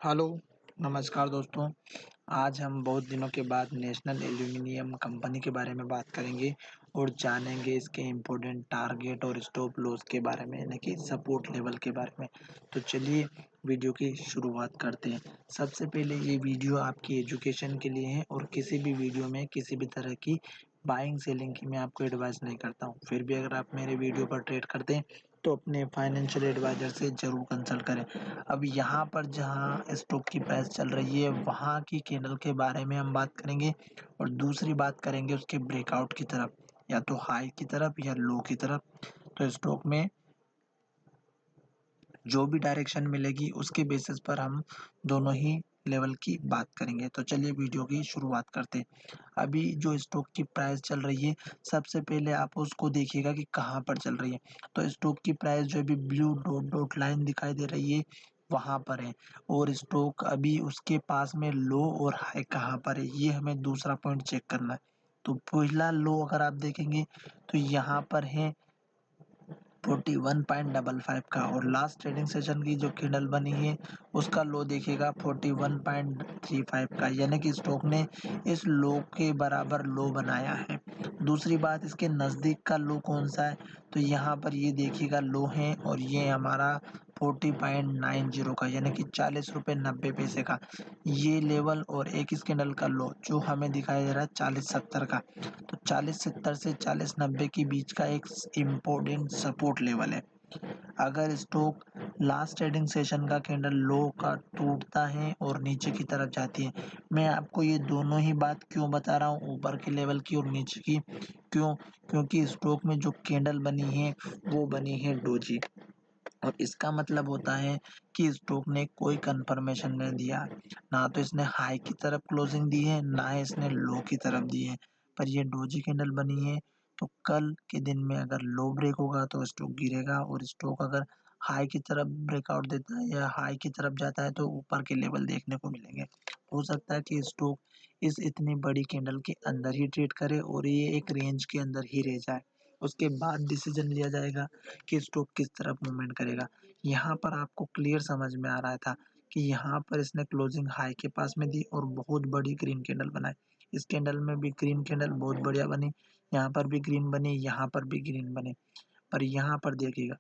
Hello, नमस्कार दोस्तों। आज हम बहुत दिनों के बाद नेशनल एल्यूमीनियम कंपनी के बारे में बात करेंगे और जानेंगे इसके इम्पोर्टेंट टारगेट और स्टॉप लॉस के बारे में यानी कि सपोर्ट लेवल के बारे में। तो चलिए वीडियो की शुरुआत करते हैं। सबसे पहले ये वीडियो आपकी एजुकेशन के लिए है और किसी भी वीडियो में किसी भी तरह की बाइंग सेलिंग की मैं आपको एडवाइस नहीं करता हूँ। फिर भी अगर आप मेरे वीडियो पर ट्रेड करते हैं तो अपने फाइनेंशियल एडवाइज़र से ज़रूर कंसल्ट करें। अब यहाँ पर जहाँ स्टॉक की प्राइस चल रही है वहाँ की कैंडल के बारे में हम बात करेंगे और दूसरी बात करेंगे उसके ब्रेकआउट की तरफ, या तो हाई की तरफ या लो की तरफ। तो स्टॉक में जो भी डायरेक्शन मिलेगी उसके बेसिस पर हम दोनों ही लेवल की बात करेंगे। तो चलिए वीडियो की शुरुआत करते हैं। अभी जो स्टॉक की प्राइस चल रही है सबसे पहले आप उसको देखिएगा कि कहाँ पर चल रही है। तो स्टॉक की प्राइस जो अभी ब्लू डॉट डॉट लाइन दिखाई दे रही है वहाँ पर है और स्टॉक अभी उसके पास में लो और हाई कहाँ पर है ये हमें दूसरा पॉइंट चेक करना है। तो पहला लो अगर आप देखेंगे तो यहाँ पर है 41.55 का और लास्ट ट्रेडिंग सेशन की जो कैंडल बनी है उसका लो देखिएगा 41.35 का, यानी कि स्टॉक ने इस लो के बराबर लो बनाया है। दूसरी बात इसके नज़दीक का लो कौन सा है, तो यहाँ पर ये देखिएगा लो है और ये हमारा 40.90 का, यानी कि 40 रुपये 90 पैसे का ये लेवल और एक इस कैंडल का लो जो हमें दिखाई दे रहा है 40.70 का। तो 40.70 से 40.90 के बीच का एक इम्पोर्टेंट सपोर्ट लेवल है। अगर स्टॉक लास्ट ट्रेडिंग सेशन का कैंडल लो का टूटता है और नीचे की तरफ जाती है, मैं आपको ये दोनों ही बात क्यों बता रहा हूँ, ऊपर के लेवल की और नीचे की, क्योंकि स्टॉक में जो कैंडल बनी है वो बनी है डोजी और इसका मतलब होता है कि स्टॉक ने कोई कंफर्मेशन नहीं दिया, ना तो इसने हाई की तरफ क्लोजिंग दी है ना इसने लो की तरफ दी है, पर ये डोजी कैंडल बनी है। तो कल के दिन में अगर लो ब्रेक होगा तो स्टॉक गिरेगा और स्टॉक अगर हाई की तरफ ब्रेकआउट देता है या हाई की तरफ जाता है तो ऊपर के लेवल देखने को मिलेंगे। हो सकता है कि स्टॉक इस इतनी बड़ी कैंडल के अंदर ही ट्रेड करे और ये एक रेंज के अंदर ही रह जाए, उसके बाद डिसीजन लिया जाएगा कि स्टॉक किस तरफ मूवमेंट करेगा। यहाँ पर आपको क्लियर समझ में आ रहा था कि यहाँ पर इसने क्लोजिंग हाई के पास में दी और बहुत बड़ी ग्रीन कैंडल बनाई। इस कैंडल में भी ग्रीन कैंडल बहुत बढ़िया बनी, यहाँ पर भी ग्रीन बनी, यहाँ पर भी ग्रीन बनी, पर यहाँ पर देखिएगा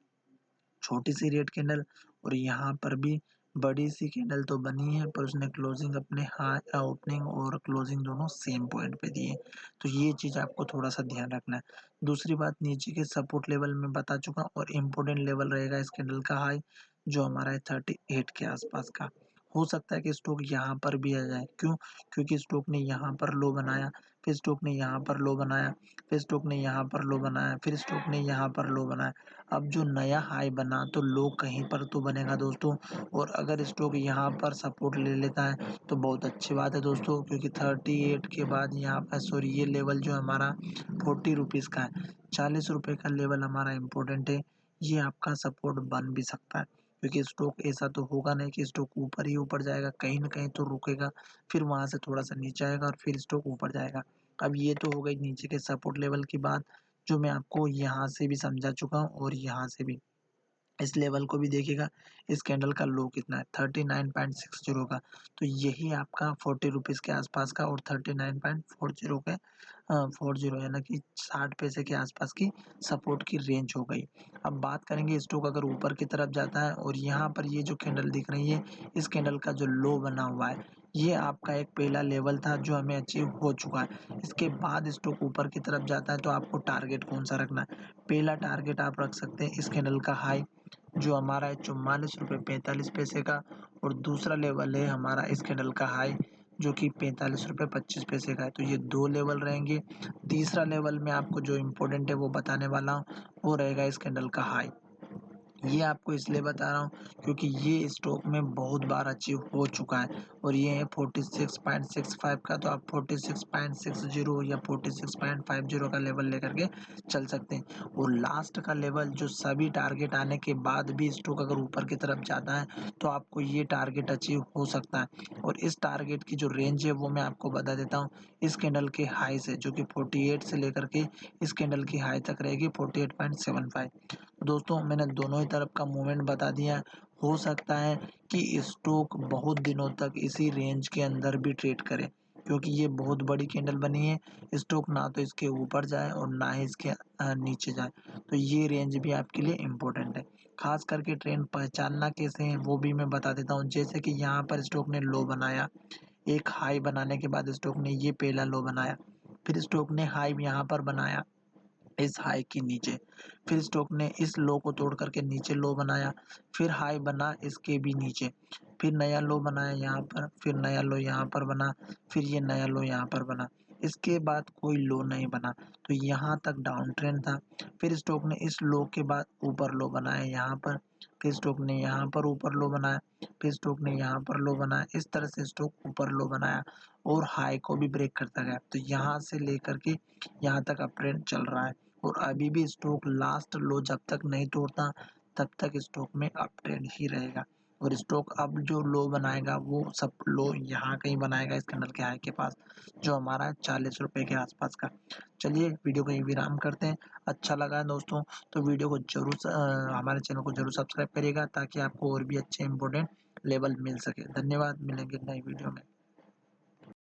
छोटी सी रेड कैंडल और यहाँ पर भी बड़ी सी कैंडल तो बनी है, पर उसने क्लोजिंग अपने हाई ओपनिंग और क्लोजिंग दोनों सेम पॉइंट पे दिए। तो ये चीज़ आपको थोड़ा सा ध्यान रखना है। दूसरी बात नीचे के सपोर्ट लेवल में बता चुका और इम्पोर्टेंट लेवल रहेगा इस कैंडल का हाई जो हमारा है 38 के आसपास का। हो सकता है कि स्टॉक यहाँ पर भी आ जाए, क्यों? क्योंकि स्टॉक ने यहाँ पर लो बनाया, फिर स्टॉक ने यहाँ पर लो बनाया, फिर स्टॉक ने यहाँ पर लो बनाया, फिर स्टॉक ने यहाँ पर लो बनाया। अब जो नया हाई बना तो लो कहीं पर तो बनेगा दोस्तों, और अगर स्टॉक यहाँ पर सपोर्ट ले लेता है तो बहुत अच्छी बात है दोस्तों, क्योंकि 38 के बाद यहाँ पर सॉरी ये लेवल जो हमारा 40 रुपीज़ का है, 40 रुपये का लेवल हमारा इम्पोर्टेंट है। ये आपका सपोर्ट बन भी सकता है, क्योंकि स्टॉक ऐसा तो होगा नहीं कि स्टॉक ऊपर ही ऊपर जाएगा, कहीं न कहीं तो रुकेगा, फिर वहाँ से थोड़ा सा नीचे आएगा और फिर स्टॉक ऊपर जाएगा। अब ये तो हो गई नीचे के सपोर्ट लेवल की बात, जो मैं आपको यहाँ से भी समझा चुका हूँ और यहाँ से भी। इस लेवल को भी देखिएगा, इस कैंडल का लो कितना है 39.60 का, तो यही आपका 40 रुपीज़ के आसपास का और 39.40 के 40 यानी कि 60 पैसे के आसपास की सपोर्ट की रेंज हो गई। अब बात करेंगे स्टॉक अगर ऊपर की तरफ जाता है और यहाँ पर ये जो कैंडल दिख रही है, इस कैंडल का जो लो बना हुआ है, ये आपका एक पहला लेवल था जो हमें अचीव हो चुका है। इसके बाद स्टॉक ऊपर की तरफ जाता है तो आपको टारगेट कौन-सा रखना है? पहला टारगेट आप रख सकते हैं इस कैंडल का हाई जो हमारा है 44 रुपये 45 पैसे का, और दूसरा लेवल है हमारा इस कैंडल का हाई जो कि 45 रुपये 25 पैसे का है। तो ये 2 लेवल रहेंगे। तीसरा लेवल में आपको जो इम्पोर्टेंट है वो बताने वाला हूँ, वो रहेगा इस कैंडल का हाई। ये आपको इसलिए बता रहा हूँ क्योंकि ये स्टॉक में बहुत बार अचीव हो चुका है और ये है 46.65 का, तो आप 46.60 या 46.50 का लेवल लेकर के चल सकते हैं। और लास्ट का लेवल जो सभी टारगेट आने के बाद भी स्टॉक अगर ऊपर की तरफ जाता है तो आपको ये टारगेट अचीव हो सकता है, और इस टारगेट की जो रेंज है वो मैं आपको बता देता हूँ। इस कैंडल के हाई से जो कि 48 से लेकर के इस कैंडल की हाई तक रहेगी 48.75। दोस्तों मैंने दोनों ही तरफ का मूवमेंट बता दिया है। हो सकता है कि स्टॉक बहुत दिनों तक इसी रेंज के अंदर भी ट्रेड करे, क्योंकि ये बहुत बड़ी कैंडल बनी है। स्टॉक ना तो इसके ऊपर जाए और ना ही इसके नीचे जाए, तो ये रेंज भी आपके लिए इम्पोर्टेंट है। खास करके ट्रेंड पहचानना कैसे है वो भी मैं बता देता हूँ। जैसे कि यहाँ पर स्टॉक ने लो बनाया, एक हाई बनाने के बाद स्टॉक ने ये पहला लो बनाया, फिर स्टॉक ने हाई यहाँ पर बनाया इस हाई के नीचे, फिर स्टॉक ने इस लो को तोड़ करके नीचे लो बनाया, फिर हाई बना इसके भी नीचे, फिर नया लो बनाया यहाँ पर, फिर नया लो यहाँ पर बना, फिर ये नया लो यहाँ पर बना। इसके बाद कोई लो नहीं बना, तो यहाँ तक डाउन ट्रेंड था। फिर स्टॉक ने इस लो के बाद ऊपर लो बनाया यहाँ पर, फिर स्टॉक ने यहाँ पर ऊपर लो बनाया, फिर स्टॉक ने यहाँ पर लो बनाया। इस तरह से स्टॉक ऊपर लो बनाया और हाई को भी ब्रेक करता गया। तो यहाँ से लेकर के यहाँ तक अप ट्रेंड चल रहा है और अभी भी स्टॉक लास्ट लो जब तक नहीं तोड़ता तब तक स्टॉक में अप ट्रेंड ही रहेगा। और स्टॉक अब जो लो बनाएगा वो सब लो यहाँ कहीं बनाएगा इस कैंडल के हाई के पास, जो हमारा है 40 रुपए के आसपास का। चलिए वीडियो को यहीं विराम करते हैं। अच्छा लगा दोस्तों तो वीडियो को जरूर हमारे चैनल को जरूर सब्सक्राइब करिएगा, ताकि आपको और भी अच्छे इंपॉर्टेंट लेवल मिल सके। धन्यवाद, मिलेंगे नई वीडियो में।